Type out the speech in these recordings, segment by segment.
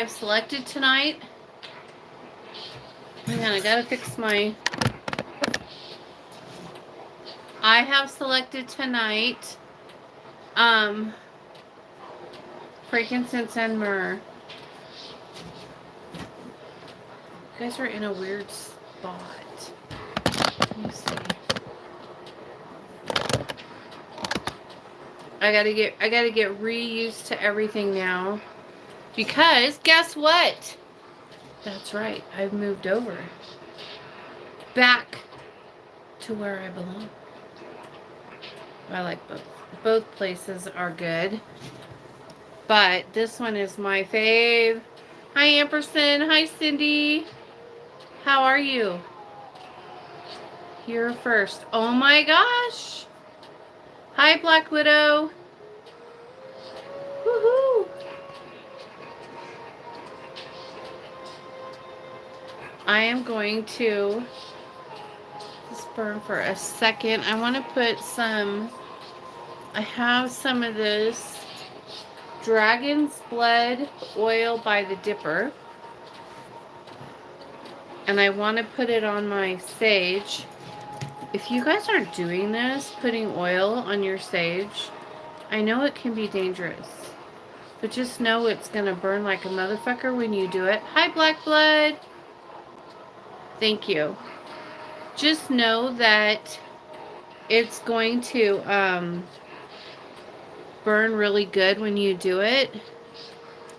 I've selected tonight. Hang on, I gotta fix my... I have selected tonight, frankincense and myrrh. You guys are in a weird spot. Let me see. I gotta get reused to everything now. Because guess what? That's right, I've moved over. Back to where I belong. I like both. Both places are good. But this one is my fave. Hi, Amperson. Hi, Cindy. How are you? Here first. Oh my gosh. Hi, Black Widow. Woohoo. I am going to just burn for a second. I want to put some... I have some of this Dragon's Blood oil by the Dipper. And I want to put it on my sage. If you guys aren't doing this, putting oil on your sage, I know it can be dangerous. But just know it's going to burn like a motherfucker when you do it. Hi, Black Blood. Thank you. Just know that it's going to burn really good when you do it.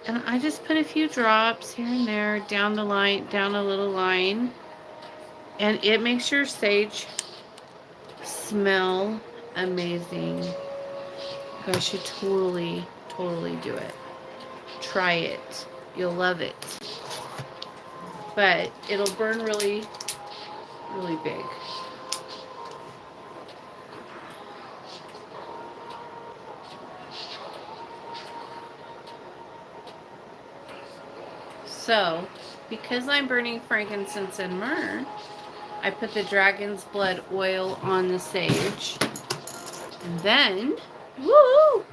And I just put a few drops here and there down the line, down a little line. And it makes your sage smell amazing. You guys should totally do it. Try it. You'll love it. But it'll burn really big. So, because I'm burning frankincense and myrrh, I put the Dragon's Blood oil on the sage. And then, woo!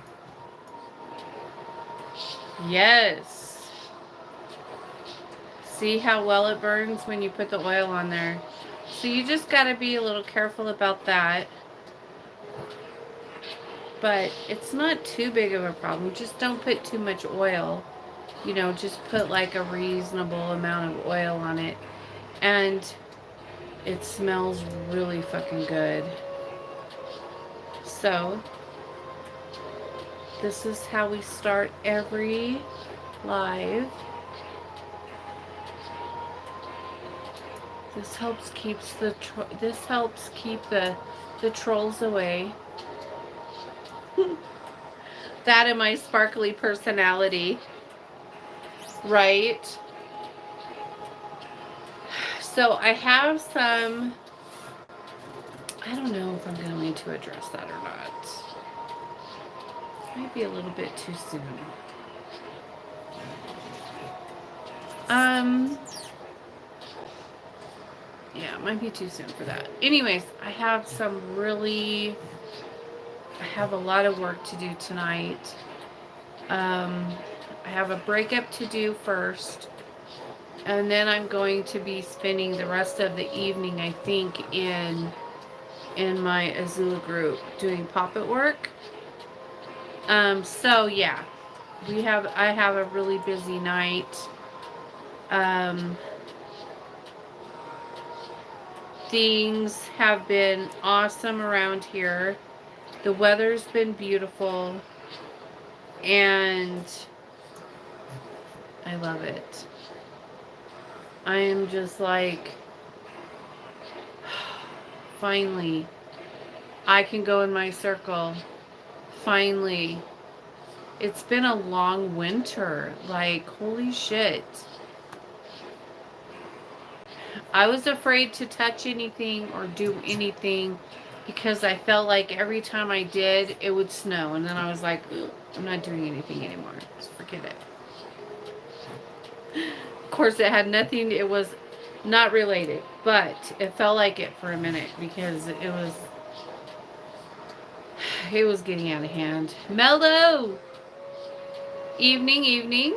Yes. See how well it burns when you put the oil on there. So you just got to be a little careful about that. But it's not too big of a problem. Just don't put too much oil. You know, just put like a reasonable amount of oil on it. And it smells really fucking good. So, this is how we start every live. This helps keep the trolls away. That and my sparkly personality. Right? So I have some... I don't know if I'm going to address that or not. Might be a little bit too soon. Yeah, it might be too soon for that. Anyways, I have a lot of work to do tonight. I have a breakup to do first. And then I'm going to be spending the rest of the evening, I think, in my Azul group doing poppet work. So yeah, I have a really busy night. Things have been awesome around here. The weather's been beautiful. And I love it. I am just like, finally, I can go in my circle. Finally. It's been a long winter. Like, holy shit. I was afraid to touch anything or do anything because I felt like every time I did, it would snow. And then I was like, I'm not doing anything anymore. Just forget it. Of course, it had nothing, it was not related, but it felt like it for a minute because it was getting out of hand. Mello! Evening.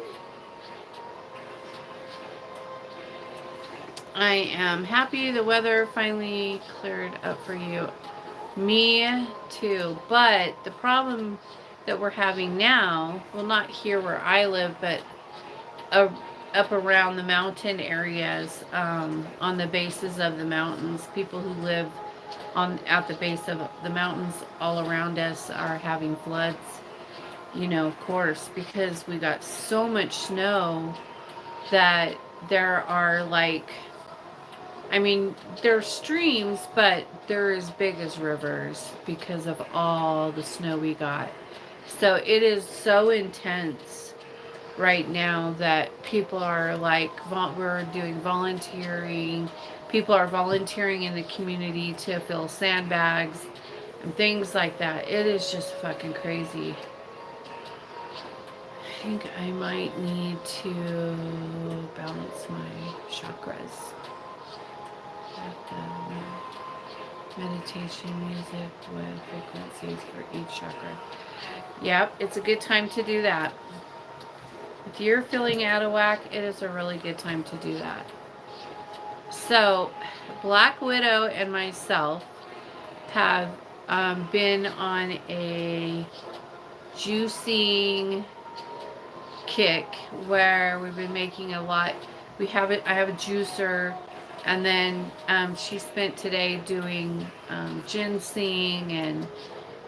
I am happy the weather finally cleared up for you. Me too. But the problem that we're having now, well, not here where I live, but uh, up around the mountain areas, on the bases of the mountains, people who live on at the base of the mountains all around us are having floods. You know, of course, because we got so much snow that there are like, I mean, they're streams, but they're as big as rivers because of all the snow we got. So it is so intense right now that people are like, we're doing volunteering. People are volunteering in the community to fill sandbags and things like that. It is just fucking crazy. I think I might need to balance my chakras. Meditation music with frequencies for each chakra. Yep, it's a good time to do that. If you're feeling out of whack, it is a really good time to do that. So, Black Widow and myself have been on a juicing kick where we've been making a lot. I have a juicer, and then she spent today doing ginseng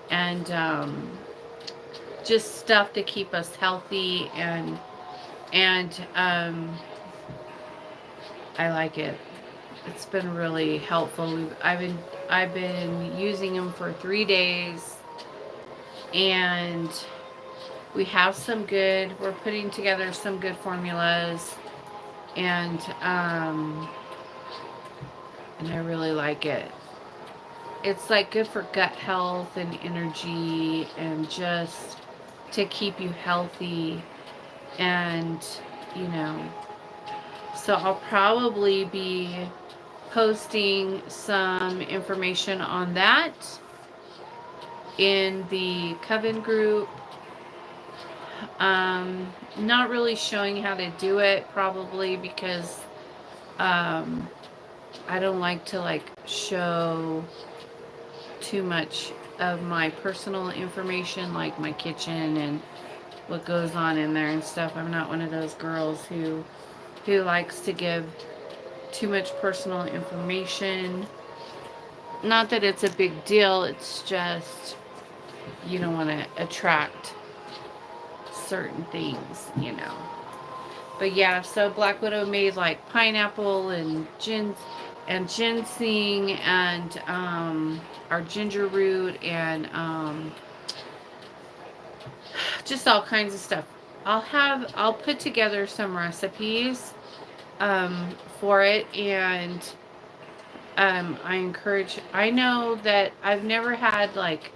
and just stuff to keep us healthy, and I like it. It's been really helpful. I've been using them for 3 days, and we have some good. We're putting together some good formulas, and I really like it. It's like good for gut health and energy, and just to keep you healthy, and you know. So I'll probably be posting some information on that in the Coven group. Not really showing how to do it, probably because I don't like to like show too much of my personal information, like my kitchen and what goes on in there and stuff. I'm not one of those girls who likes to give too much personal information. Not that it's a big deal, it's just you don't want to attract certain things, you know. But yeah, so Black Widow made like pineapple and ginseng and our ginger root and just all kinds of stuff. I'll put together some recipes for it, and I know that I've never had like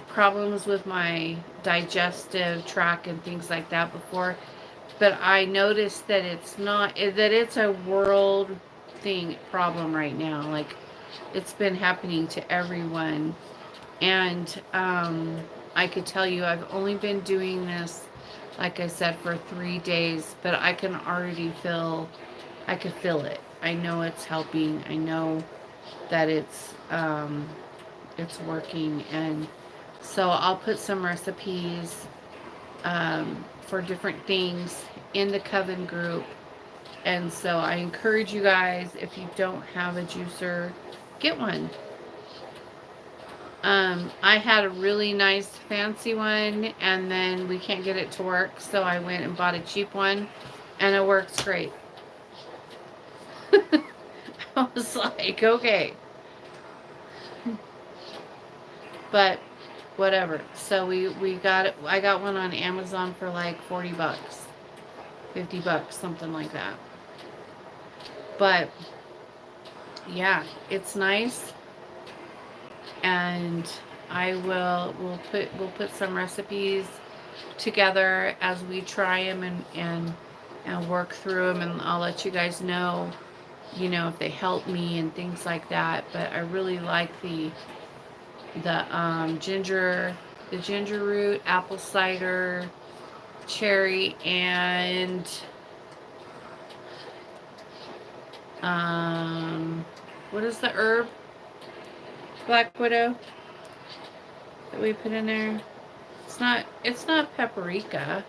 problems with my digestive tract and things like that before, but I noticed that it's a world thing problem right now. Like, it's been happening to everyone, and I could tell you I've only been doing this, like I said, for 3 days, but I can already I could feel it. I know it's helping. I know that it's working, and so I'll put some recipes for different things in the Coven group. And so I encourage you guys, if you don't have a juicer, get one. I had a really nice fancy one, and then we can't get it to work, so I went and bought a cheap one, and it works great. I was like, okay. But whatever. So we got it. I got one on Amazon for like $40, $50, something like that. But yeah, it's nice, and we'll put some recipes together as we try them and work through them, and I'll let you guys know, if they help me and things like that. But I really like the ginger root, apple cider, cherry, and What is the herb, Black Widow, that we put in there? It's not paprika.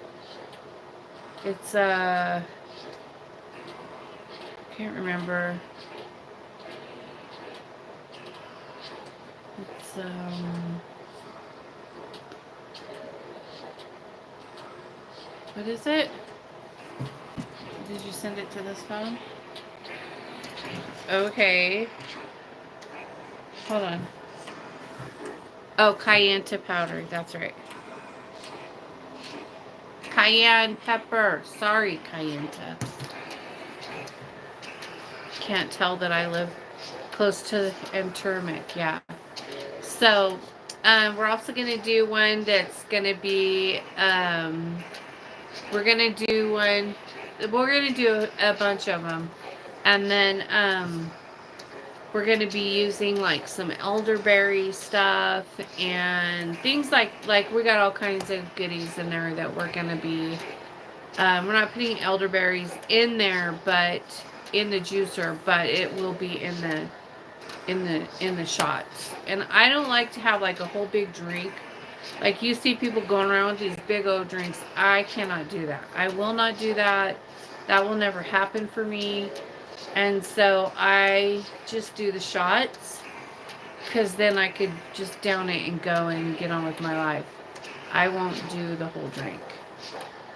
It's, can't remember. It's, what is it? Did you send it to this phone? Okay. Hold on. Oh, cayenne powder. That's right. Cayenne pepper. Sorry, cayenne. Can't tell that I live close to Entermic. Yeah. So, we're also going to do one that's going to be, we're going to do one, we're going to do a bunch of them. And then, we're going to be using like some elderberry stuff and things like we got all kinds of goodies in there that we're going to be, we're not putting elderberries in there, but in the juicer, but it will be in the shots. And I don't like to have like a whole big drink. Like you see people going around with these big old drinks. I cannot do that. I will not do that. That will never happen for me. And so I just do the shots, because then I could just down it and go and get on with my life. I won't do the whole drink.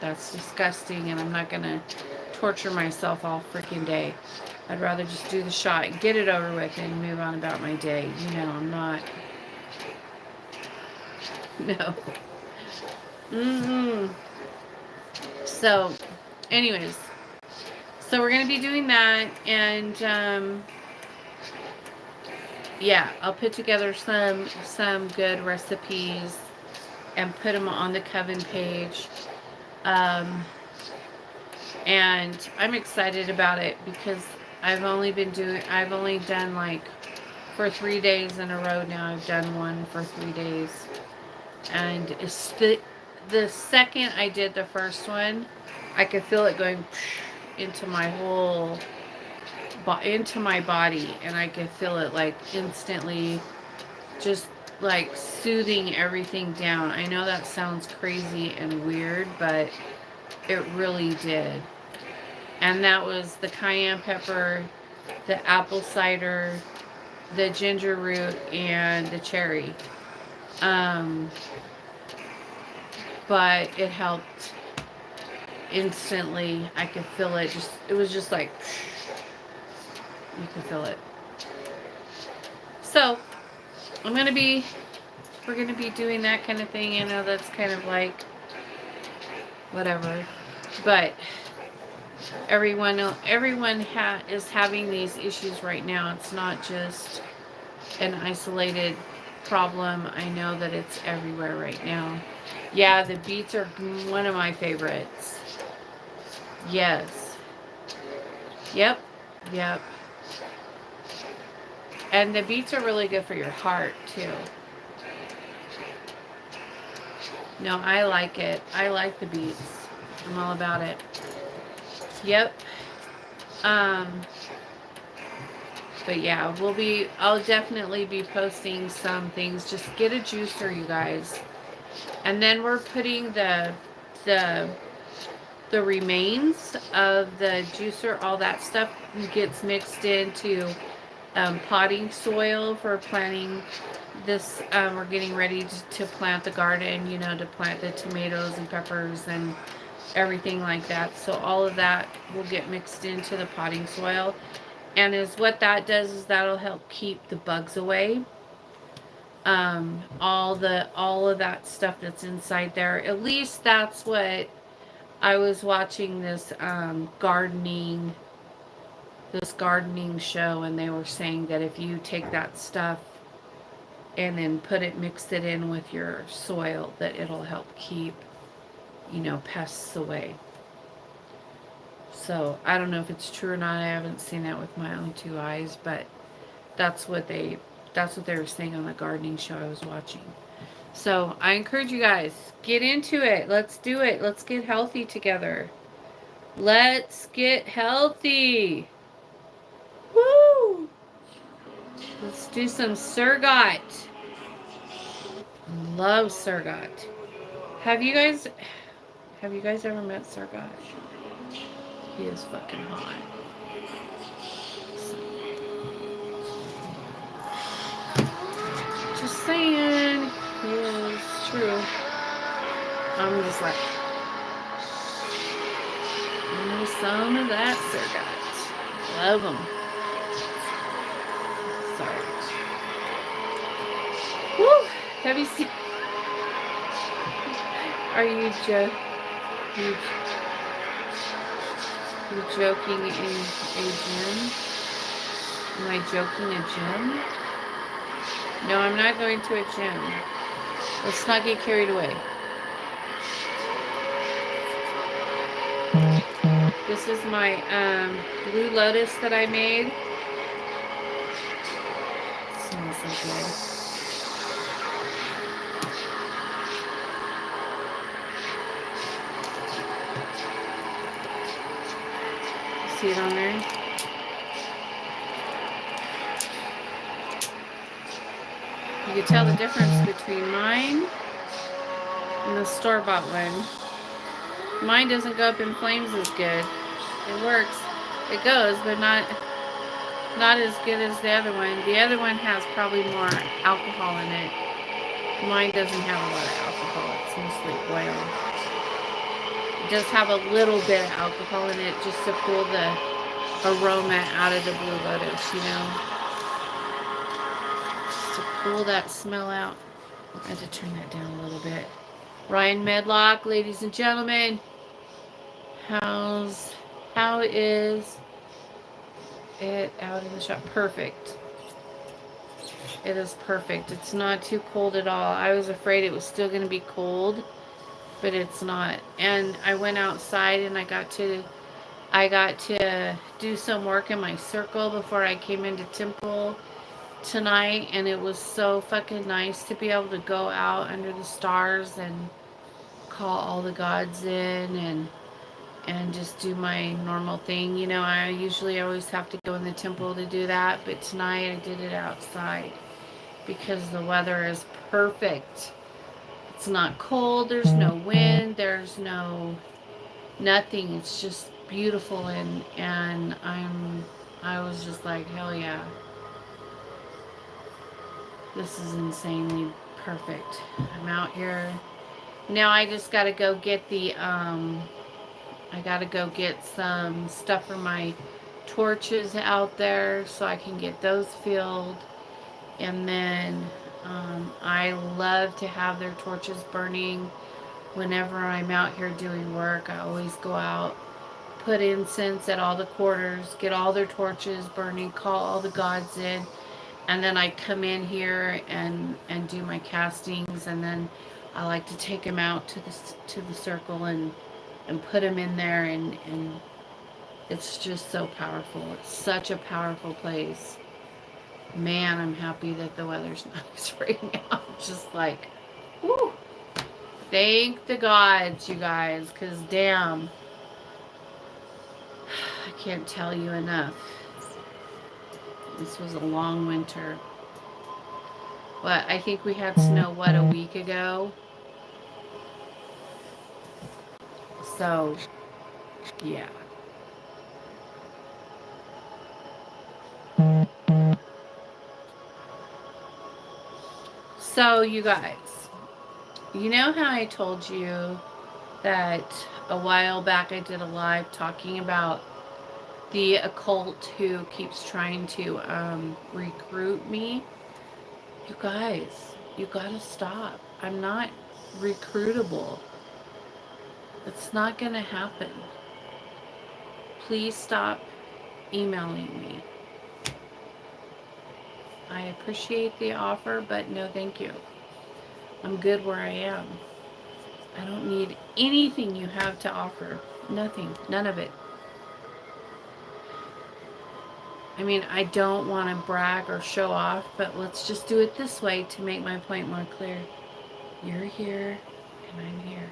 That's disgusting, and I'm not going to torture myself all freaking day. I'd rather just do the shot and get it over with and move on about my day. You know, I'm not... No. So, anyways. So we're going to be doing that, and yeah, I'll put together some good recipes and put them on the Coven page. And I'm excited about it because I've only done like for 3 days in a row now. I've done one for 3 days. And it's the second I did the first one, I could feel it going into my whole into my body, and I could feel it like instantly just like soothing everything down. I know that sounds crazy and weird, but it really did. And that was the cayenne pepper, the apple cider, the ginger root, and the cherry. But it helped instantly. I could feel it. It was just like, you could feel it. So, we're going to be doing that kind of thing. I know that's kind of like, whatever. But everyone is having these issues right now. It's not just an isolated problem. I know that it's everywhere right now. Yeah, the beets are one of my favorites. Yes. Yep. And the beets are really good for your heart too. No, I like it. I like the beets. I'm all about it. Yep. But yeah, I'll definitely be posting some things. Just get a juicer, you guys. And then we're putting the remains of the juicer, all that stuff gets mixed into potting soil for planting this. We're getting ready to plant the garden, you know, to plant the tomatoes and peppers and everything like that. So all of that will get mixed into the potting soil. And what that does is that'll help keep the bugs away. All of that stuff that's inside there. At least that's what I was watching this gardening show, and they were saying that if you take that stuff and then mix it in with your soil, that it'll help keep, you know, pests away. So I don't know if it's true or not. I haven't seen that with my own 2 eyes, but that's what they were saying on the gardening show I was watching. So I encourage you guys, get into it. Let's do it. Let's get healthy together. Let's get healthy. Let's do some Surgot. Love Surgot. Have you guys ever met Surgot? He is fucking hot. Just saying. He is true. I'm just like, some of that Surgot. Love him. Sorry. Woo! Have you seen? Are you joking in a gym? Am I joking a gym? No, I'm not going to a gym. Let's not get carried away. This is my Blue Lotus that I made. It smells so good. See it on there? You can tell the difference between mine and the store-bought one. Mine doesn't go up in flames as good. It works. It goes, but not as good as the other one. The other one has probably more alcohol in it. Mine doesn't have a lot of alcohol. It's mostly oil. It does have a little bit of alcohol in it just to pull the aroma out of the Blue Lotus, you know? Just to pull that smell out. I had to turn that down a little bit. Ryan Medlock, ladies and gentlemen. How is it out in the shop? Perfect. It is perfect. It's not too cold at all. I was afraid it was still going to be cold, but it's not. And I went outside and I got to do some work in my circle before I came into Temple tonight, and it was so fucking nice to be able to go out under the stars and call all the gods in and just do my normal thing. You know, I usually always have to go in the temple to do that, but tonight I did it outside because the weather is perfect. It's not cold, there's no wind, there's no nothing. It's just beautiful, and I was just like, hell yeah. This is insanely perfect. I'm out here. Now I just gotta go get the I gotta go get some stuff for my torches out there so I can get those filled. And then I love to have their torches burning whenever I'm out here doing work. I always go out, put incense at all the quarters, get all their torches burning, call all the gods in, and then I come in here and do my castings, and then I like to take them out to the circle and put them in there, and it's just so powerful. It's such a powerful place. Man, I'm happy that the weather's nice right now. Just like, whoo! Thank the gods, you guys, because damn, I can't tell you enough. This was a long winter. But I think we had snow, a week ago? So, yeah. So, you guys, you know how I told you that a while back I did a live talking about the occult who keeps trying to recruit me? You guys, you gotta stop. I'm not recruitable. It's not gonna happen. Please stop emailing me. I appreciate the offer, but no thank you. I'm good where I am. I don't need anything you have to offer. Nothing. None of it. I mean, I don't want to brag or show off, but let's just do it this way to make my point more clear. You're here, and I'm here.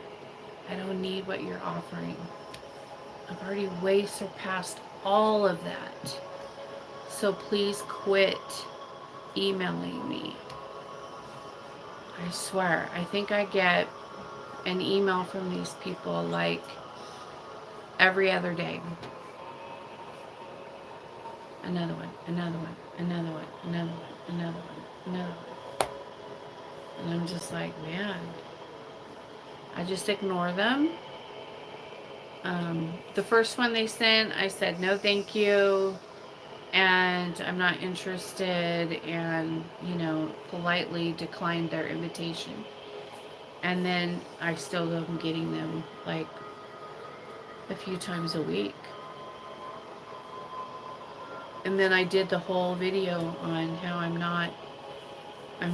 I don't need what you're offering. I've already way surpassed all of that. So please quit emailing me. I swear, I think I get an email from these people like every other day. Another one, another one, another one, another one, another one, another one. And I'm just like, man, I just ignore them. The first one they sent, I said, no, thank you. And I'm not interested, and, you know, politely declined their invitation. And then I still am getting them like a few times a week. And then I did the whole video on how I'm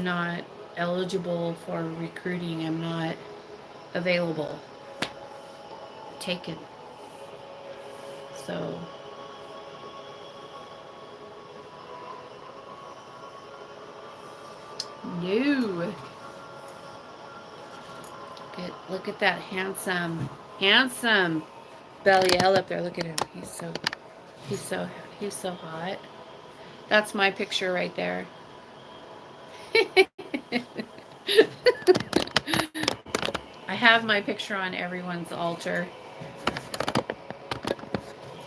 not eligible for recruiting. I'm not available. Taken. So no. Look at that handsome Belial up there. Look at him. He's so hot. That's my picture right there. I have my picture on everyone's altar.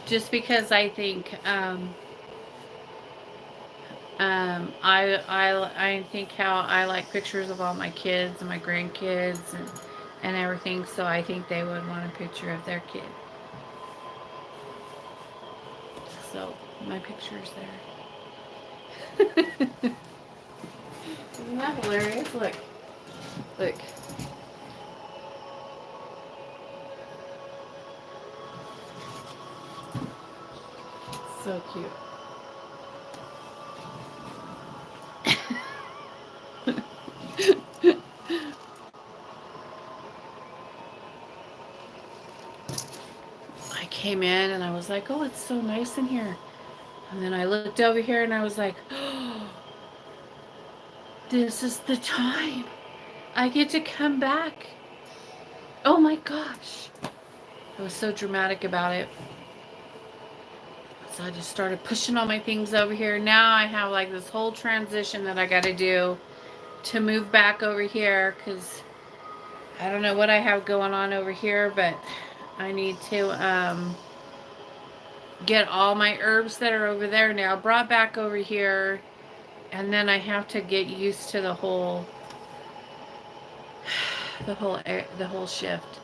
Just because I think I think how I like pictures of all my kids and my grandkids and everything, so I think they would want a picture of their kid. So my picture's there. Isn't that hilarious? Look. Look. So cute. I came in and I was like, oh, it's so nice in here. And then I looked over here and I was like, oh, this is the time. I get to come back. Oh my gosh. I was so dramatic about it. So I just started pushing all my things over here. Now I have like this whole transition that I got to do to move back over here, because I don't know what I have going on over here, but I need to get all my herbs that are over there now brought back over here, and then I have to get used to the whole shift.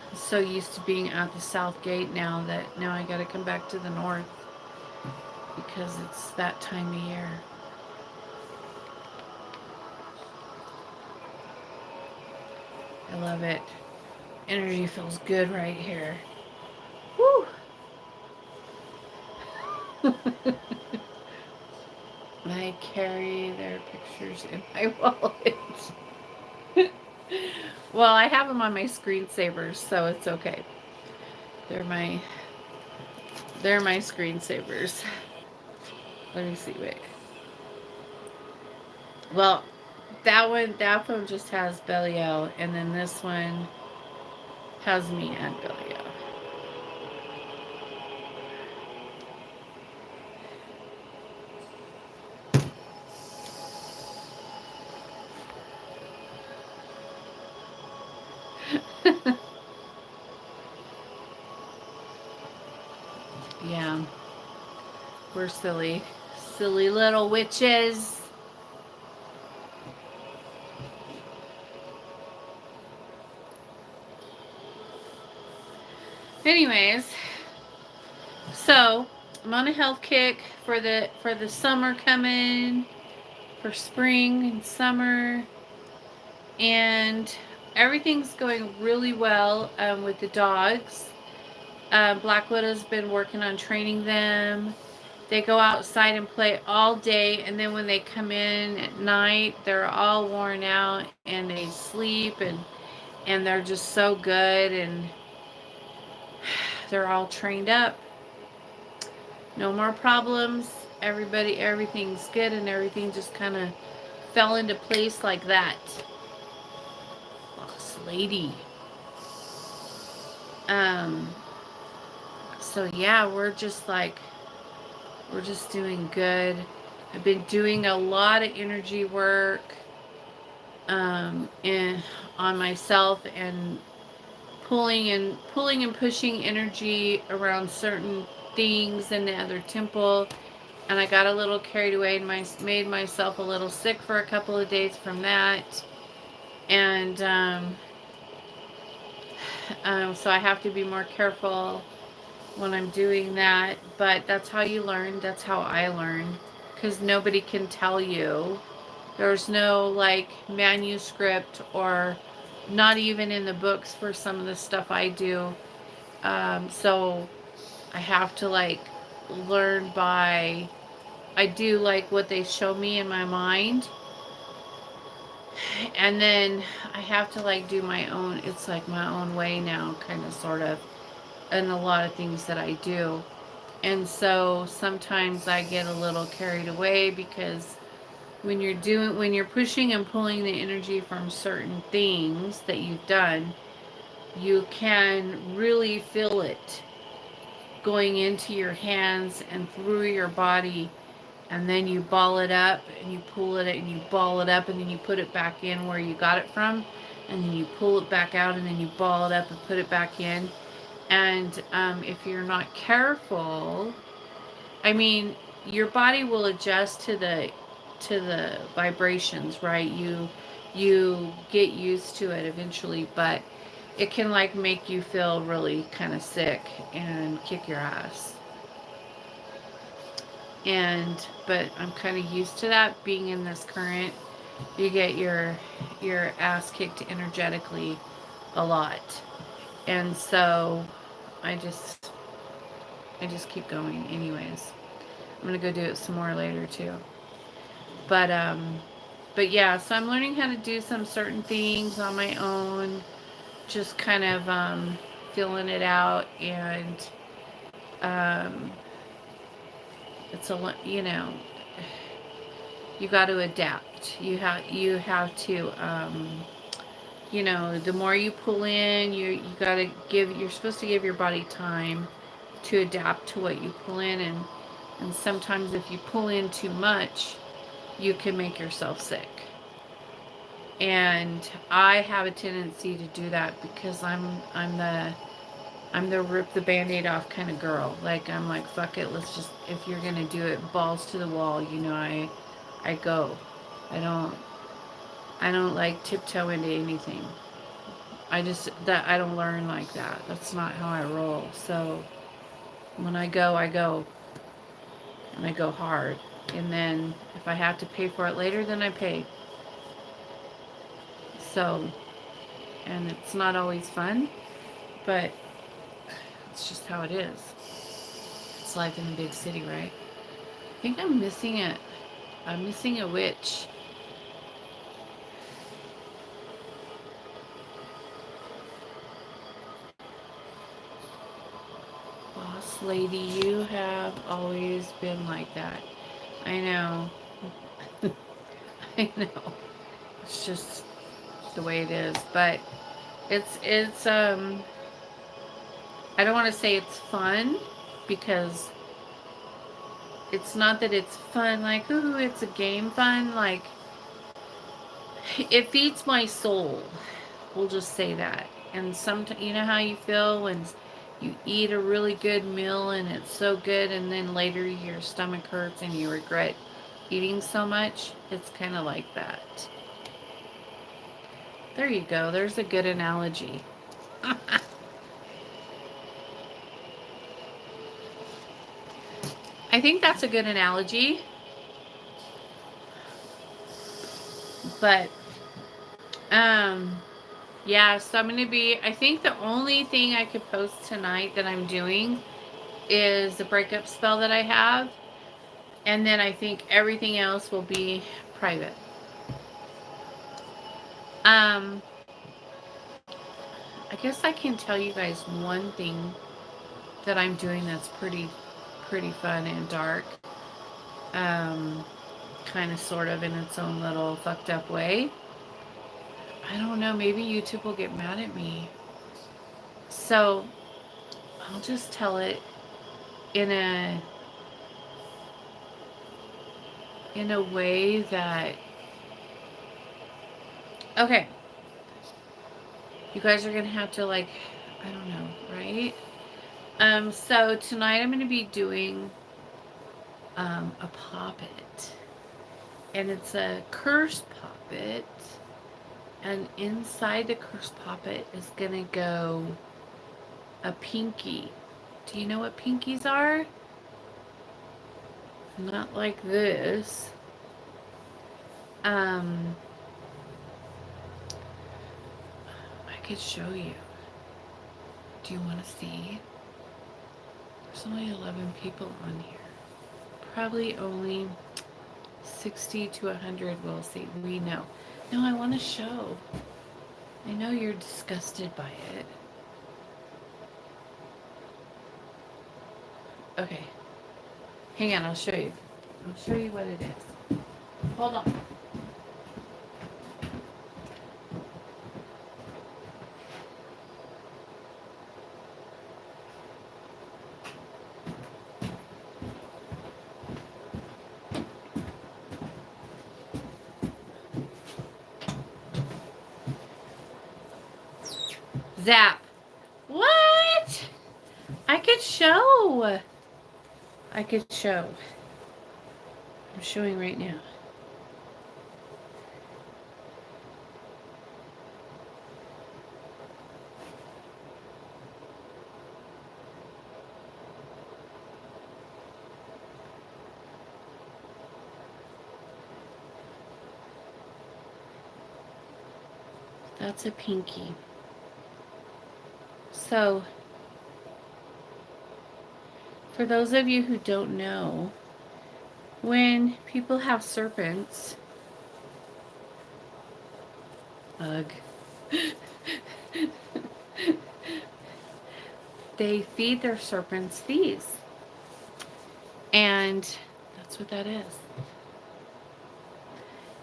I'm so used to being at the south gate now that now I got to come back to the north because it's that time of year. I love it. Energy feels good right here. Woo! I carry their pictures in my wallet. Well, I have them on my screensavers, so it's okay. They're my screensavers. Let me see, wait. Well, that phone just has Belial, and then this one has me and Belial. Yeah. We're silly little witches. Anyways, so I'm on a health kick for the summer coming, for spring and summer, and everything's going really well with the dogs. Black Widow's been working on training them. They go outside and play all day, and then when they come in at night, they're all worn out and they sleep, and they're just so good, and they're all trained up. No more problems. Everything's good, and everything just kind of fell into place like that. Boss lady. So yeah, we're just doing good. I've been doing a lot of energy work in, on myself, and pulling and pushing energy around certain things in the other temple. And I got a little carried away and made myself a little sick for a couple of days from that. And so I have to be more careful when I'm doing that. But that's how you learn. That's how I learn. Because nobody can tell you. There's no like manuscript, or not even in the books for some of the stuff I do. So I have to like learn by, I do like what they show me in my mind. And then I have to like do my own, it's like my own way now, kind of, sort of, in a lot of things that I do. And so sometimes I get a little carried away, because when you're pushing and pulling the energy from certain things that you've done, you can really feel it going into your hands and through your body. And then you ball it up and you pull it and you ball it up, and then you put it back in where you got it from, and then you pull it back out, and then you ball it up and put it back in. And if you're not careful, I mean, your body will adjust to the vibrations, right? You get used to it eventually, but it can like make you feel really kind of sick and kick your ass. But I'm kind of used to that, being in this current. You get your ass kicked energetically a lot. And so I just keep going anyways. I'm gonna go do it some more later too. But yeah, so I'm learning how to do some certain things on my own, just kind of feeling it out. And um, it's a, you got to adapt. You have to the more you pull in, you got to you're supposed to give your body time to adapt to what you pull in. And sometimes if you pull in too much, you can make yourself sick. And I have a tendency to do that, because I'm the rip the band-aid off kind of girl. Like, I'm like, fuck it, let's just, if you're gonna do it, balls to the wall, I go. I don't like tiptoe into anything. I don't learn like that. That's not how I roll. So when I go, and I go hard. And then if I have to pay for it later, then I pay. So, and it's not always fun, but it's just how it is. It's life in the big city, right? I think I'm missing it. I'm missing a witch. Boss lady, you have always been like that. I know. I know. It's just the way it is. But it's I don't want to say it's fun, because it's not that it's fun, like, ooh, it's a game fun. Like, it feeds my soul. We'll just say that. And sometimes, you know how you feel when you eat a really good meal and it's so good, and then later your stomach hurts and you regret eating so much? It's kind of like that. There you go. There's a good analogy. I think that's a good analogy. But yeah, so I'm gonna be, I think the only thing I could post tonight that I'm doing is the breakup spell that I have. And then I think everything else will be private. I guess I can tell you guys one thing that I'm doing that's pretty fun and dark. Kind of, sort of, in its own little fucked up way. I don't know, maybe YouTube will get mad at me. So I'll just tell it in a in a way that, okay, you guys are going to have to, like, I don't know, right? So tonight I'm going to be doing a poppet, and it's a curse poppet, and inside the curse poppet is going to go a pinky. Do you know what pinkies are? Not like this. I could show you. Do you want to see? There's only 11 people on here. Probably only 60 to 100 will see. We know. No, I want to show. I know you're disgusted by it. Okay. Hang on, I'll show you. I'll show you what it is. Hold on. Zap. What? I could show. I could show. I'm showing right now. That's a pinky. So, for those of you who don't know, when people have serpents, ugh, they feed their serpents these. And that's what that is.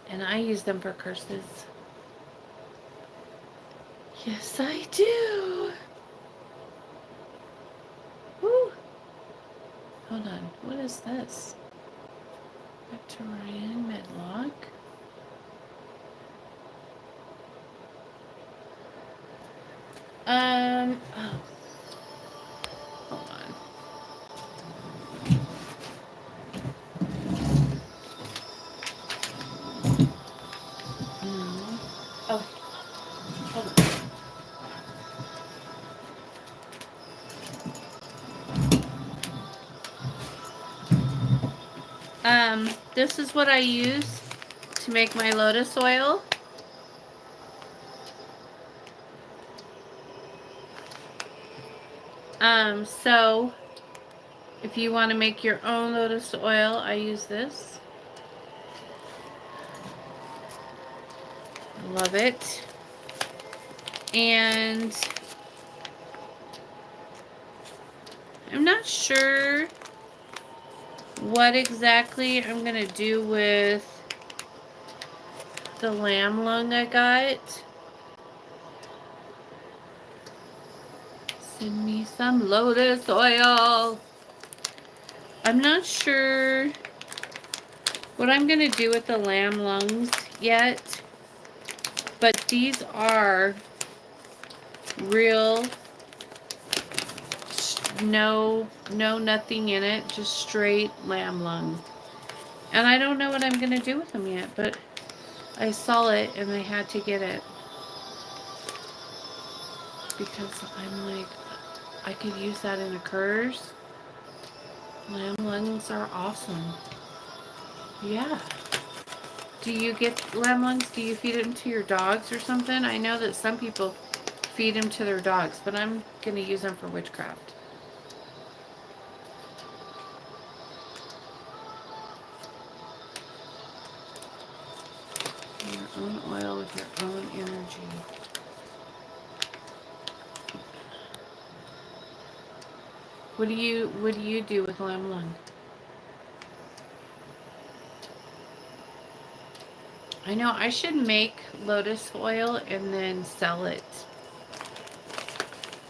And I use them for curses. Yes, I do. Woo. Hold on. What is this? Victorian Medlock. Oh. Hold on. Oh. Hold on. This is what I use to make my lotus oil. So if you want to make your own lotus oil, I use this. I love it. And I'm not sure what exactly I'm going to do with the lamb lung I got. Send me some lotus oil. I'm not sure what I'm going to do with the lamb lungs yet, but these are real, no nothing in it, just straight lamb lungs. And I don't know what I'm going to do with them yet, but I saw it and I had to get it. Because I'm like, I could use that in a curse. Lamb lungs are awesome. Yeah. Do you get lamb lungs? Do you feed them to your dogs or something? I know that some people feed them to their dogs, but I'm going to use them for witchcraft. Your own oil with your own energy. What do you do with lamb lung? I know I should make lotus oil and then sell it.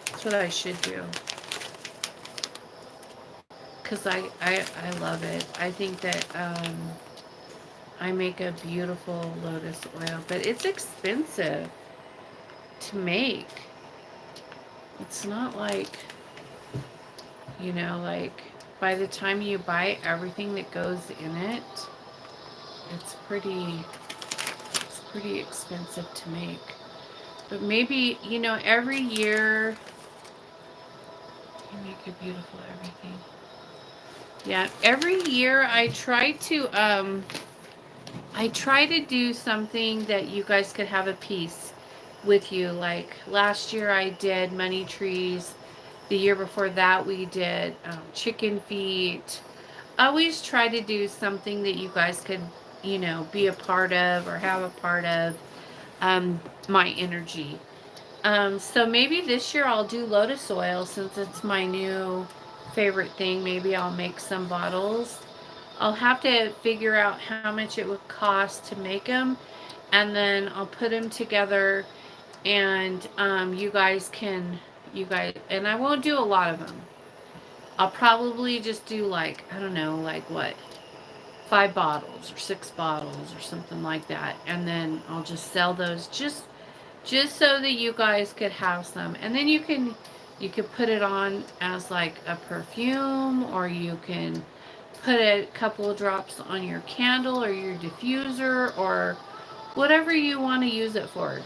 That's what I should do. Because I love it. I think that I make a beautiful lotus oil, but it's expensive to make. It's not like, you know, like by the time you buy everything that goes in it, it's pretty expensive to make. But maybe, you know, every year you make a beautiful everything. Yeah, every year I try to do something that you guys could have a piece with you. Like last year I did money trees. The year before that we did chicken feet. I always try to do something that you guys could, you know, be a part of or have a part of my energy. So maybe this year I'll do lotus oil since it's my new favorite thing. Maybe I'll make some bottles. I'll have to figure out how much it would cost to make them, and then I'll put them together, and you guys, and I won't do a lot of them. I'll probably just do like, I don't know, like what, 5 bottles or 6 bottles or something like that, and then I'll just sell those just so that you guys could have some, and then you could put it on as like a perfume, or you can put a couple of drops on your candle or your diffuser or whatever you want to use it for.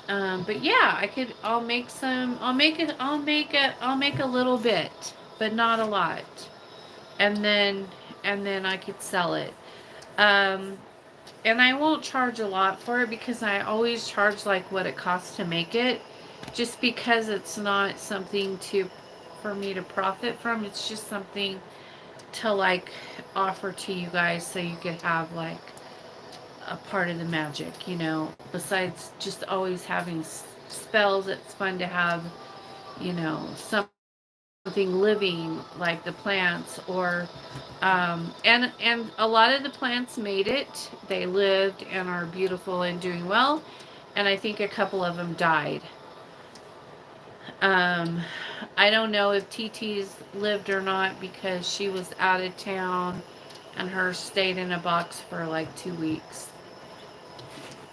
But yeah, I'll make some. I'll make a little bit, but not a lot, and then I could sell it. Um, and I won't charge a lot for it because I always charge like what it costs to make it, just because it's not something for me to profit from. It's just something to like offer to you guys so you could have like a part of the magic, you know, besides just always having spells. It's fun to have, you know, something living like the plants, or and a lot of the plants made it. They lived and are beautiful and doing well, and I think a couple of them died. um I don't know if TT's lived or not because she was out of town, and hers stayed in a box for like 2 weeks.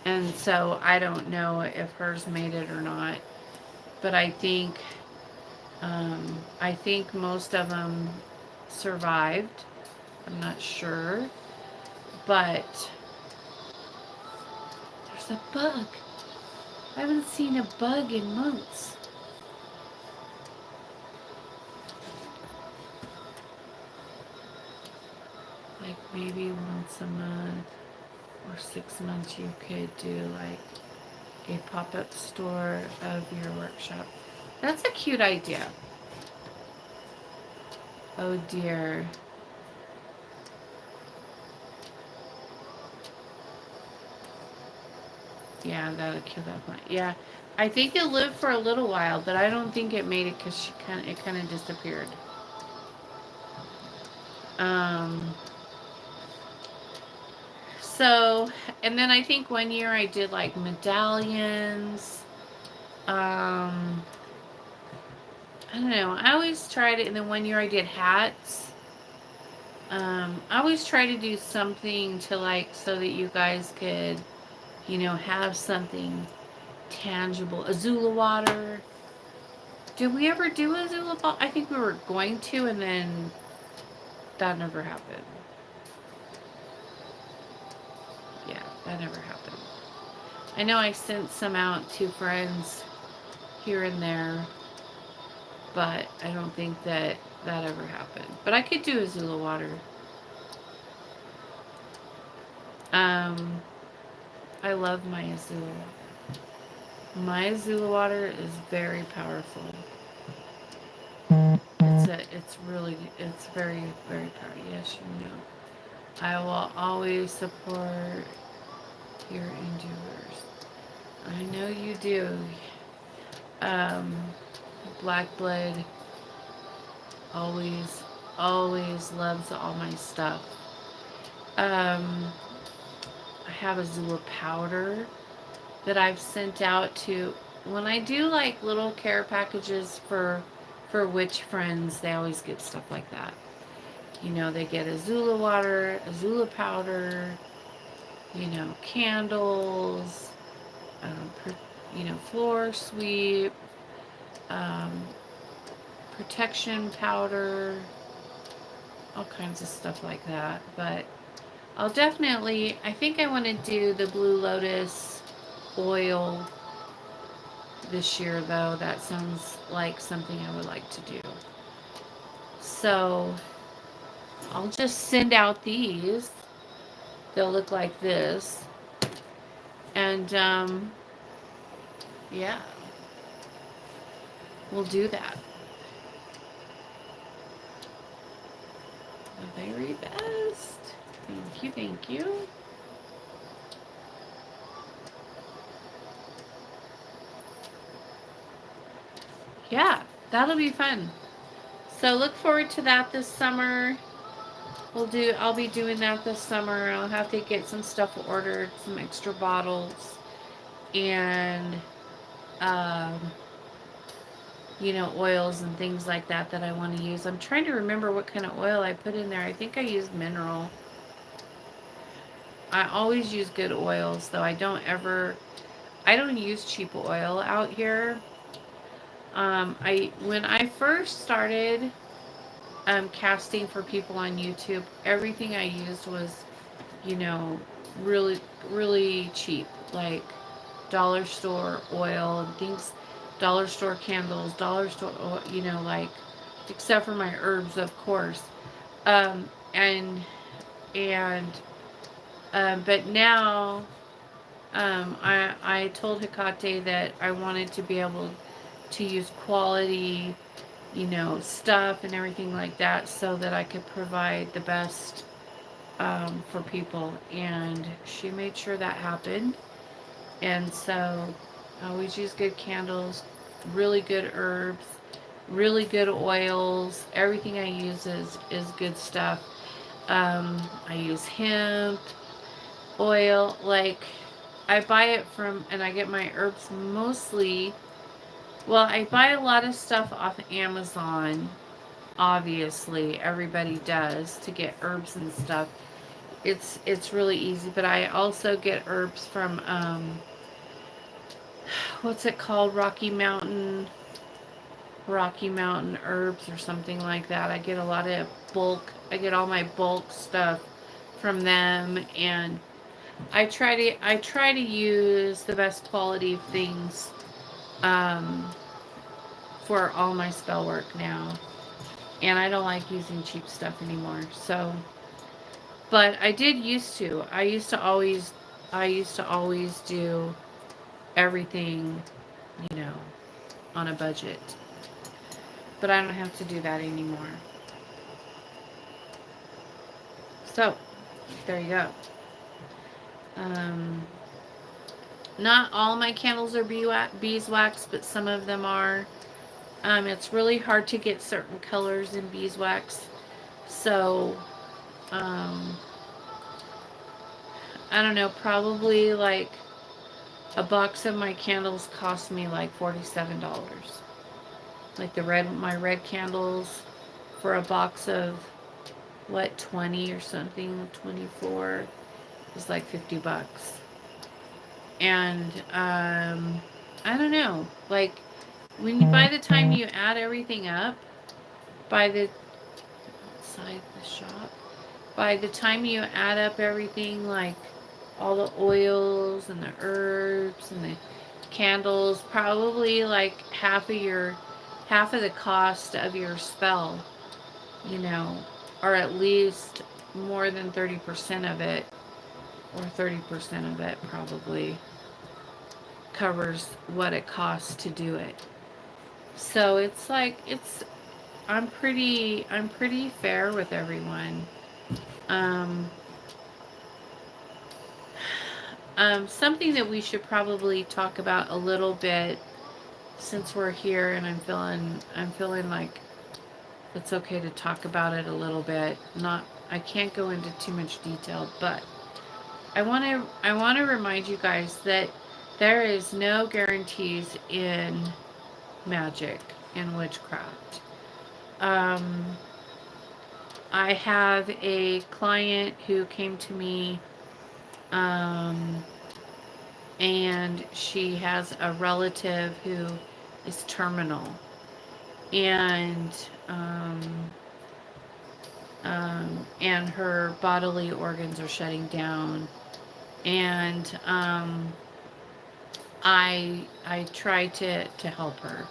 And so I don't know if hers made it or not. But I think most of them survived. I'm not sure. But there's a bug. I haven't seen a bug in months. Like maybe once a month or 6 months you could do like a pop-up store of your workshop. That's a cute idea. Oh dear. Yeah, that'll kill that plant. Yeah, I think it lived for a little while, but I don't think it made it because it kind of disappeared. Um. So, and then I think one year I did like medallions. Um. I don't know. I always tried it, and then one year I did hats. I always try to do something to like so that you guys could, you know, have something tangible. Azula water. Did we ever do Azula water? I think we were going to, and then that never happened. Yeah, that never happened. I know I sent some out to friends here and there, but I don't think that ever happened. But I could do Azula water. Um, I love my Azula water. My Azula water is very powerful. It's very, very powerful. Yes, you know. I will always support your endurers. I know you do. Um, Black Blood always, always loves all my stuff. I have Azula powder that I've sent out to, when I do like little care packages for witch friends, they always get stuff like that. You know, they get Azula water, Azula powder, you know, candles, you know, floor sweep, um, protection powder, all kinds of stuff like that. But I'll definitely, I think I want to do the Blue Lotus oil this year, though. That sounds like something I would like to do. So I'll just send out these. They'll look like this. And yeah, we'll do that. The very best. Thank you, thank you. Yeah, that'll be fun. So look forward to that this summer. I'll be doing that this summer. I'll have to get some stuff ordered, some extra bottles, and um, you know, oils and things like that that I want to use. I'm trying to remember what kind of oil I put in there. I think I used mineral. I always use good oils, though. I don't use cheap oil out here. When I first started casting for people on YouTube, everything I used was, you know, really, really cheap, like dollar store oil and things, dollar store candles, dollar store, you know, like, except for my herbs, of course. Um, and, and, but now, I told Hecate that I wanted to be able to use quality, you know, stuff and everything like that so that I could provide the best for people. And she made sure that happened. And so I always use good candles, really good herbs, really good oils. Everything I use is good stuff. I use hemp oil. Like, I buy it from, and I get my herbs mostly, well, I buy a lot of stuff off Amazon. Obviously, everybody does to get herbs and stuff. It's really easy, but I also get herbs from what's it called? Rocky Mountain herbs or something like that. I get a lot of bulk. I get all my bulk stuff from them, and I try to use the best quality of things for all my spell work now. And I don't like using cheap stuff anymore. So, but I did used to. I used to always do everything, you know, on a budget. But I don't have to do that anymore. So, there you go. Not all my candles are beeswax, but some of them are. It's really hard to get certain colors in beeswax. So, I don't know, probably like a box of my candles cost me like $47. Like my red candles for a box of what, 20 or something, 24 is like $50. And I don't know, like by the time you add everything up, by the side of the shop, by the time you add up everything, like all the oils and the herbs and the candles, probably like half of the cost of your spell, you know, or at least more than 30% of it, or 30% of it probably covers what it costs to do it. So it's like, I'm pretty fair with everyone. Something that we should probably talk about a little bit, since we're here, and I'm feeling like it's okay to talk about it a little bit. I can't go into too much detail, but I want to remind you guys that there is no guarantees in magic and witchcraft. I have a client who came to me, and she has a relative who is terminal, and and her bodily organs are shutting down, and I tried to help her,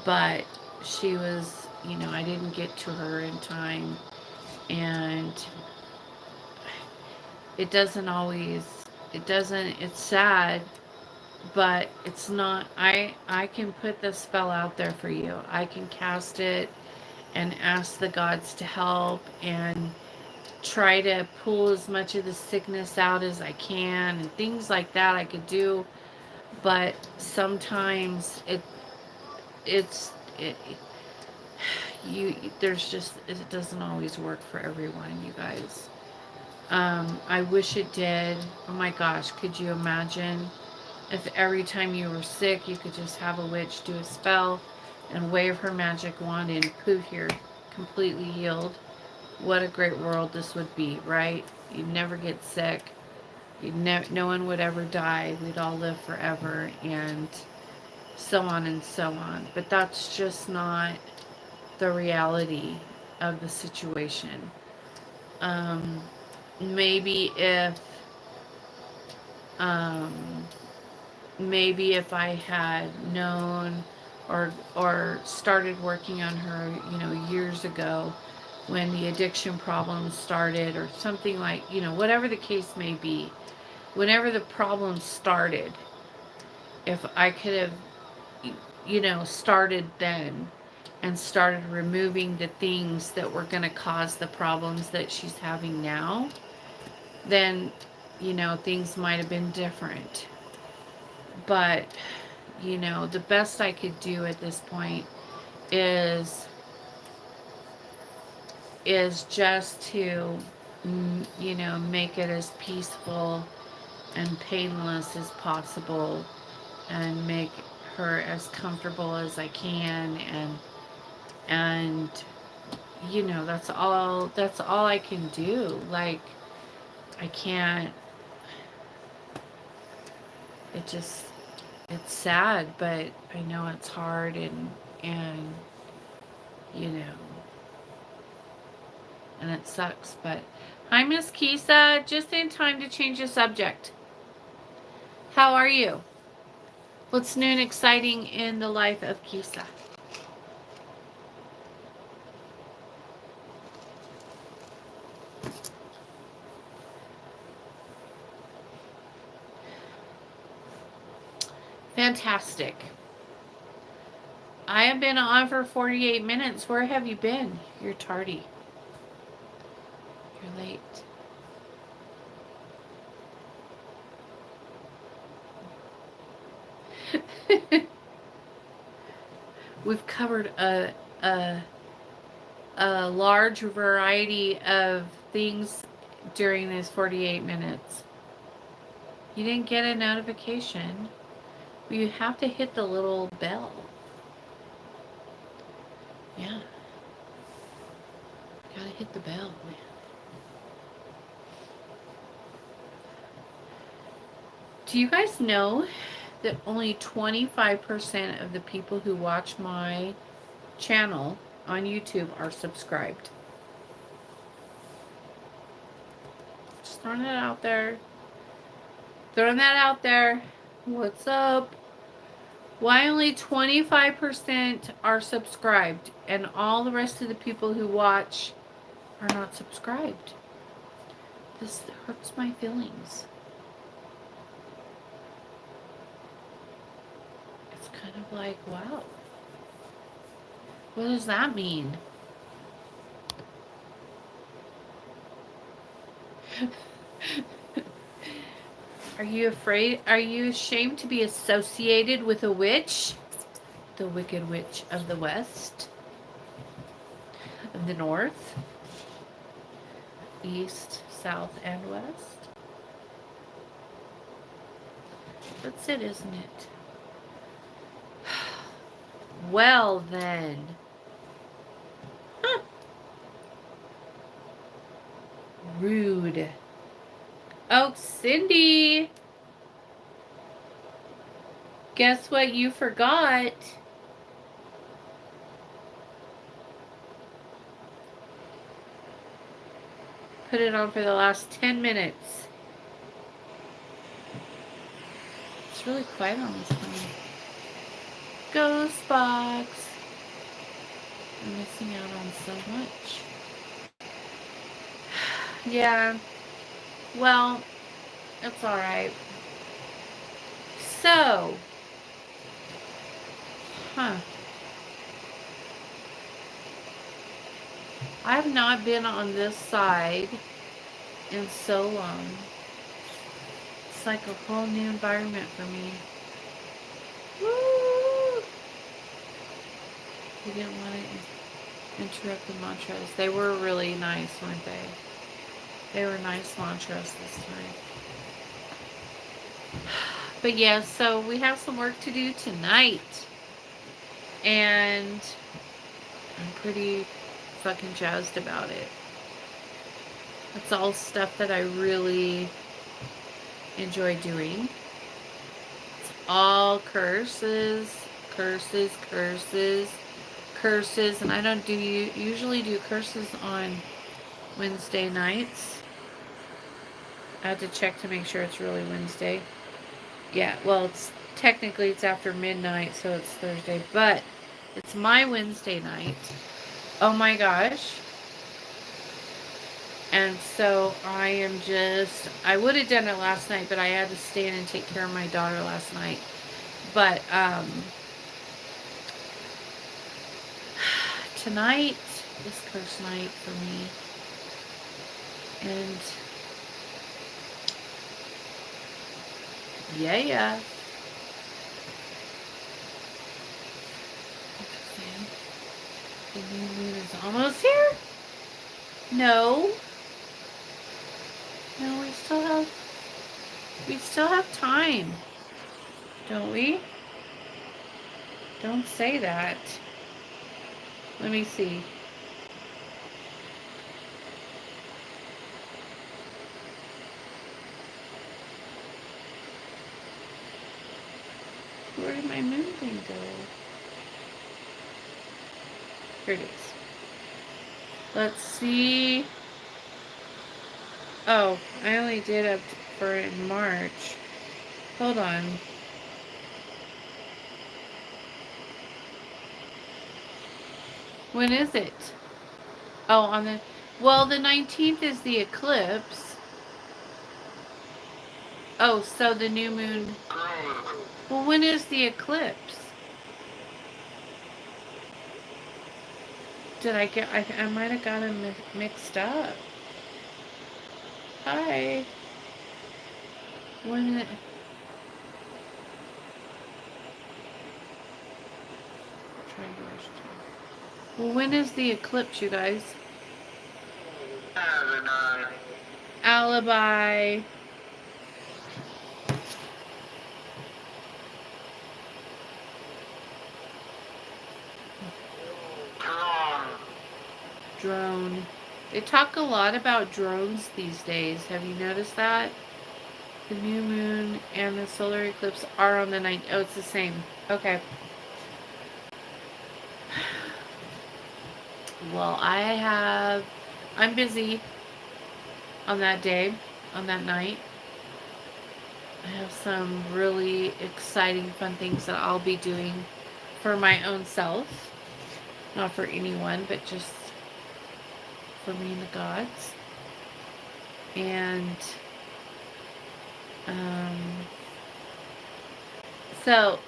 but she was, I didn't get to her in time, and it doesn't always, it's sad, but it's not. I can put the spell out there for you. I can cast it and ask the gods to help and try to pull as much of the sickness out as I can and things like that I could do, but sometimes it you there's just, it doesn't always work for everyone, you guys. I wish it did. Oh my gosh, could you imagine if every time you were sick you could just have a witch do a spell and wave her magic wand and poof, you're completely healed? What a great world this would be, right? You'd never get sick. No one would ever die. We'd all live forever, and so on and so on. But that's just not the reality of the situation. Um, maybe if um, maybe if I had known or started working on her, years ago, when the addiction problems started, or something like, whatever the case may be, whenever the problem started, if I could have, started then and started removing the things that were going to cause the problems that she's having now, then, things might have been different. But, the best I could do at this point is just to, make it as peaceful and painless as possible, and make her as comfortable as I can, and that's all I can do. Like, I can't, it just, it's sad, but I know it's hard, and you know and it sucks. But hi, Miss Kisa, just in time to change the subject. How are you? What's new and exciting in the life of Kisa? Fantastic. I have been on for 48 minutes. Where have you been? You're tardy. You're late. We've covered a large variety of things during these 48 minutes. You didn't get a notification. You have to hit the little bell. Yeah. Gotta hit the bell, man. Do you guys know that only 25% of the people who watch my channel on YouTube are subscribed? Just throwing that out there. Throwing that out there. What's up? Why only 25% are subscribed and all the rest of the people who watch are not subscribed? This hurts my feelings. It's kind of like, wow. What does that mean? Are you afraid? Are you ashamed to be associated with a witch? The Wicked Witch of the West, of the North, East, South, and West? That's it, isn't it? Well, then. Huh. Rude. Oh, Cindy. Guess what you forgot? Put it on for the last 10 minutes. It's really quiet on this phone. Ghost box. I'm missing out on so much. Yeah. Well, it's alright. So. I've not been on this side in so long. It's like a whole new environment for me. Woo! We didn't want to interrupt the mantras. They were really nice, weren't they? They were nice mantras this time. But yeah, so we have some work to do tonight. And I'm pretty fucking jazzed about it. It's all stuff that I really enjoy doing. It's all curses, curses, curses, curses, and I don't usually do curses on Wednesday nights. I had to check to make sure it's really Wednesday. Yeah, well, it's technically it's after midnight, so it's Thursday, but it's my Wednesday night. Oh my gosh. And so I would have done it last night, but I had to stay in and take care of my daughter last night. But tonight is curse night for me. And yeah. The new moon is almost here? No, we still have time. Don't we? Don't say that. Let me see. Where did my moon thing go? Here it is. Let's see. Oh, I only did up for in March. Hold on. When is it? Oh, the 19th is the eclipse. Oh, so the new moon. Well, when is the eclipse? Did I get, I might have got them mixed up. Hi. When it... Well, when is the eclipse, you guys? Alibi. Drone. They talk a lot about drones these days. Have you noticed that? The new moon and the solar eclipse are on the 9th. Oh, it's the same. Okay. Well, I'm busy on that day, on that night. I have some really exciting, fun things that I'll be doing for my own self. Not for anyone, but just for me and the gods. And so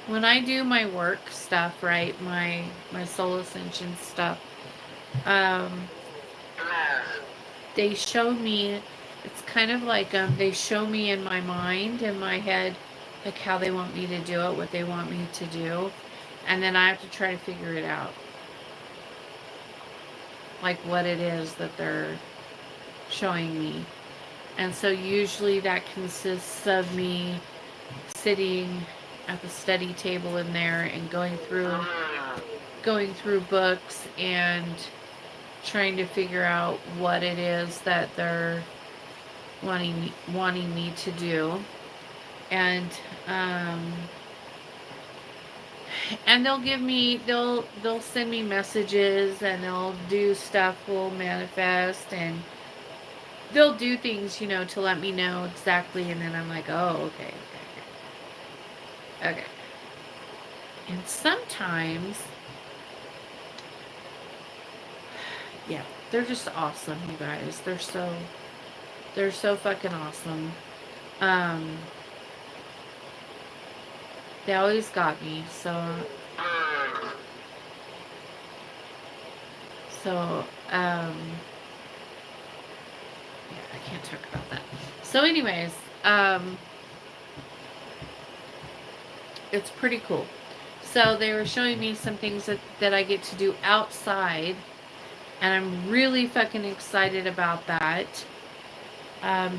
when I do my work stuff, right, my soul ascension stuff, they show me, it's kind of like they show me in my mind, in my head, like how they want me to do it, what they want me to do, and then I have to try to figure it out, like what it is that they're showing me. And so usually that consists of me sitting at the study table in there and going through books and trying to figure out what it is that they're wanting me to do. And and they'll send me messages, and they'll do stuff, will manifest, and they'll do things, to let me know exactly. And then I'm like, oh, okay. And sometimes, yeah, they're just awesome, you guys. They're so fucking awesome. They always got me. So yeah, I can't talk about that. So anyways, it's pretty cool. So they were showing me some things that I get to do outside, and I'm really fucking excited about that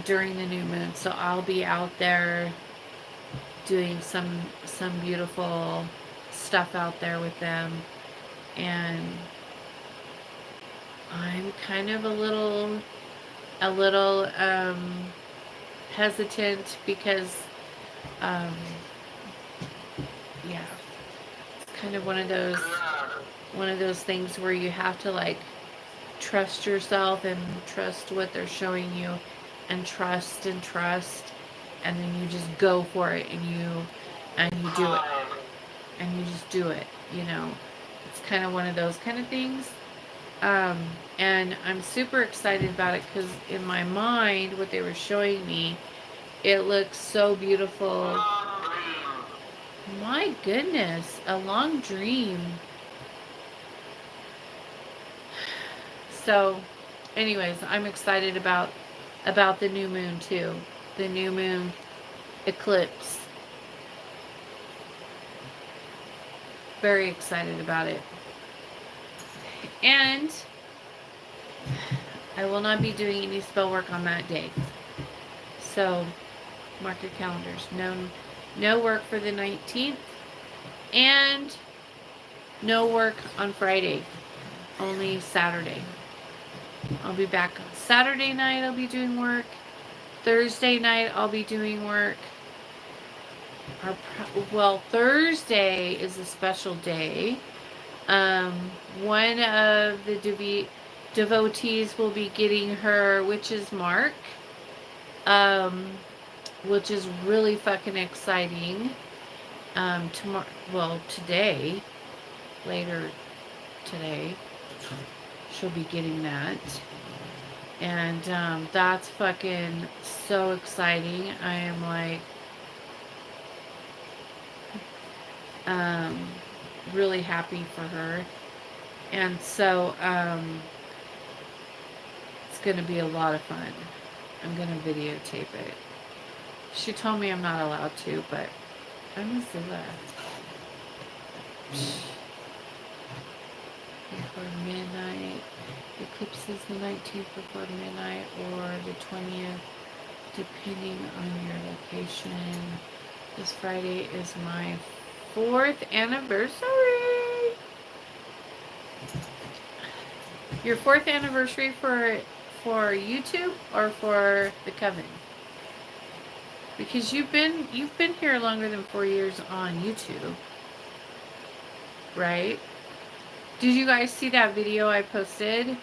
during the new moon. So I'll be out there doing some beautiful stuff out there with them, and I'm kind of a little hesitant because yeah, it's kind of one of those things where you have to like trust yourself and trust what they're showing you, and trust, and then you just go for it, and you do it, and you just do it. It's kind of one of those kind of things. And I'm super excited about it because in my mind, what they were showing me, it looks so beautiful. My goodness, a long dream. So, anyways, I'm excited about the new moon too. The new moon eclipse. Very excited about it. And I will not be doing any spell work on that day. So, mark your calendars. No work for the 19th. And no work on Friday. Only Saturday. I'll be back on Saturday night. I'll be doing work. Thursday night I'll be doing work. Thursday is a special day. One of the devotees will be getting her witch's mark, which is really fucking exciting. Today, later today, she'll be getting that. And that's fucking so exciting. I am like really happy for her. And so it's going to be a lot of fun. I'm going to videotape it. She told me I'm not allowed to, but I'm going to do that. Before midnight. Eclipse is the 19th before midnight or the 20th, depending on your location. This Friday is my 4th anniversary. Your 4th anniversary for YouTube or for the Coven? Because you've been here longer than 4 years on YouTube, right? Did you guys see that video I posted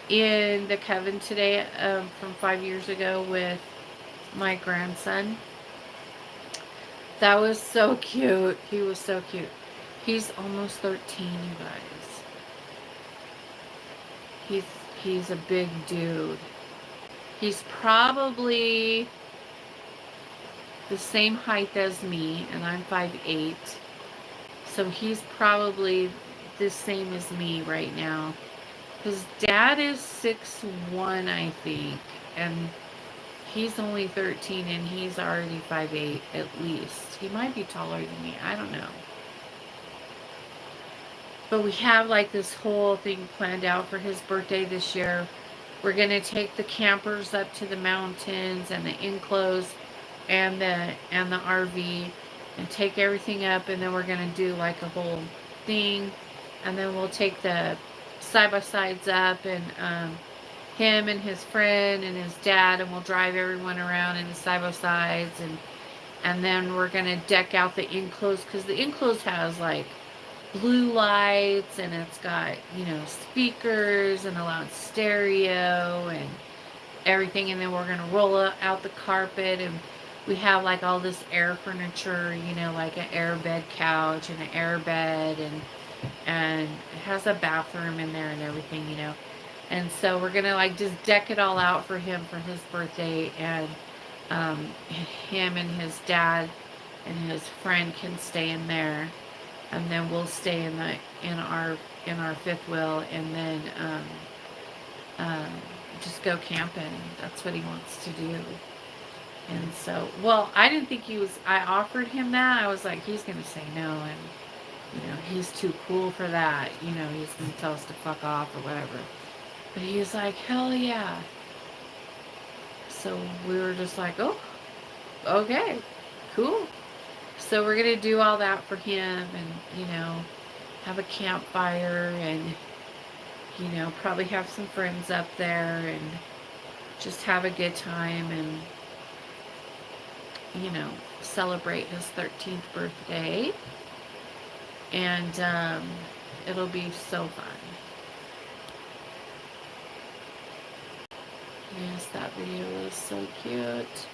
in the Coven today from 5 years ago with my grandson? That was so cute. He was so cute. He's almost 13, you guys. He's a big dude. He's probably the same height as me, and I'm 5'8". So he's probably the same as me right now. His dad is 6'1", I think, and he's only 13, and he's already 5'8", at least. He might be taller than me. I don't know. But we have like this whole thing planned out for his birthday this year. We're going to take the campers up to the mountains and the enclosed and the RV and take everything up, and then we're going to do like a whole thing, and then we'll take the side-by-sides up, and him and his friend and his dad, and we'll drive everyone around in the side-by-sides, and then we're going to deck out the enclosed, because the enclosed has like blue lights, and it's got, you know, speakers and a loud stereo and everything. And then we're going to roll out the carpet, and we have like all this air furniture, you know, like an air bed couch and an air bed, and it has a bathroom in there and everything, you know. And so we're going to like just deck it all out for him for his birthday, and him and his dad and his friend can stay in there, and then we'll stay in our fifth wheel, and then just go camping. That's what he wants to do. And so, well, I didn't think I offered him that. I was like, he's gonna say no, and you know, he's too cool for that. You know, he's gonna tell us to fuck off or whatever. But he was like, hell yeah. So we were just like, oh, okay, cool. So we're going to do all that for him, and, you know, have a campfire, and, you know, probably have some friends up there, and just have a good time, and, you know, celebrate his 13th birthday. And it'll be so fun. Yes, that video was so cute.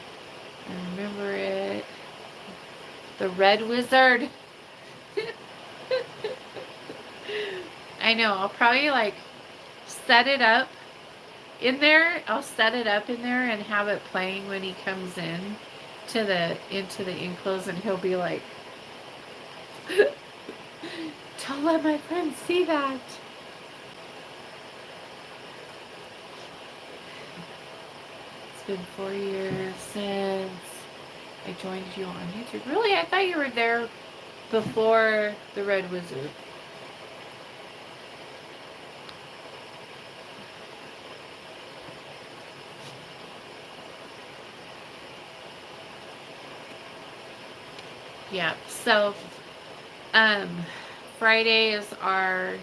I remember it. The Red Wizard. I know. I'll probably like set it up in there. I'll set it up in there and have it playing when he comes in into the enclosed, and he'll be like, "Don't let my friends see that." It's been 4 years since I joined you on YouTube. Really? I thought you were there before the Red Wizard. Yeah, so Friday is our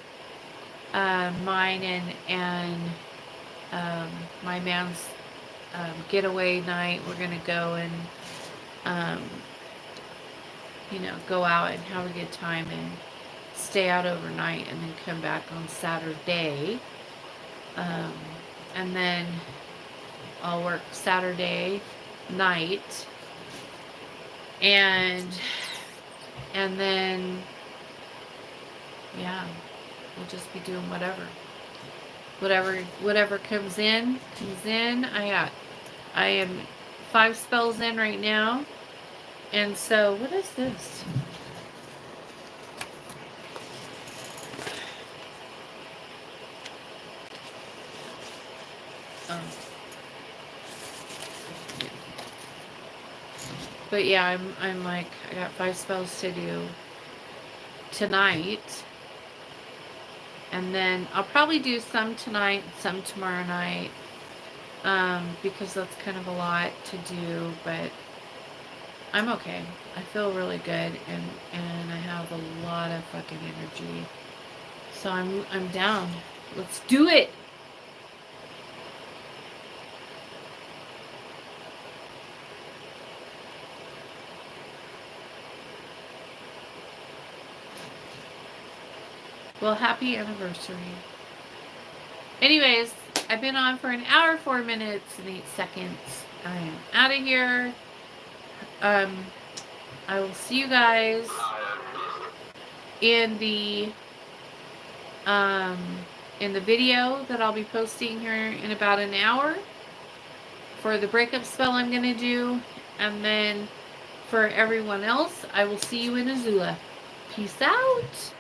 mine and my man's getaway night. We're gonna go and you know, go out and have a good time and stay out overnight, and then come back on Saturday. And then I'll work Saturday night, and then yeah, we'll just be doing whatever comes in. I am 5 spells in right now. And so, what is this? Oh. But yeah, I'm like, I got 5 spells to do tonight. And then I'll probably do some tonight, some tomorrow night. Because that's kind of a lot to do, but I'm okay. I feel really good, and I have a lot of fucking energy. So I'm down. Let's do it. Well, happy anniversary. Anyways, I've been on for 1 hour, 4 minutes, and 8 seconds. I am out of here. I will see you guys in the video that I'll be posting here in about 1 hour for the breakup spell I'm going to do. And then for everyone else, I will see you in Azula. Peace out.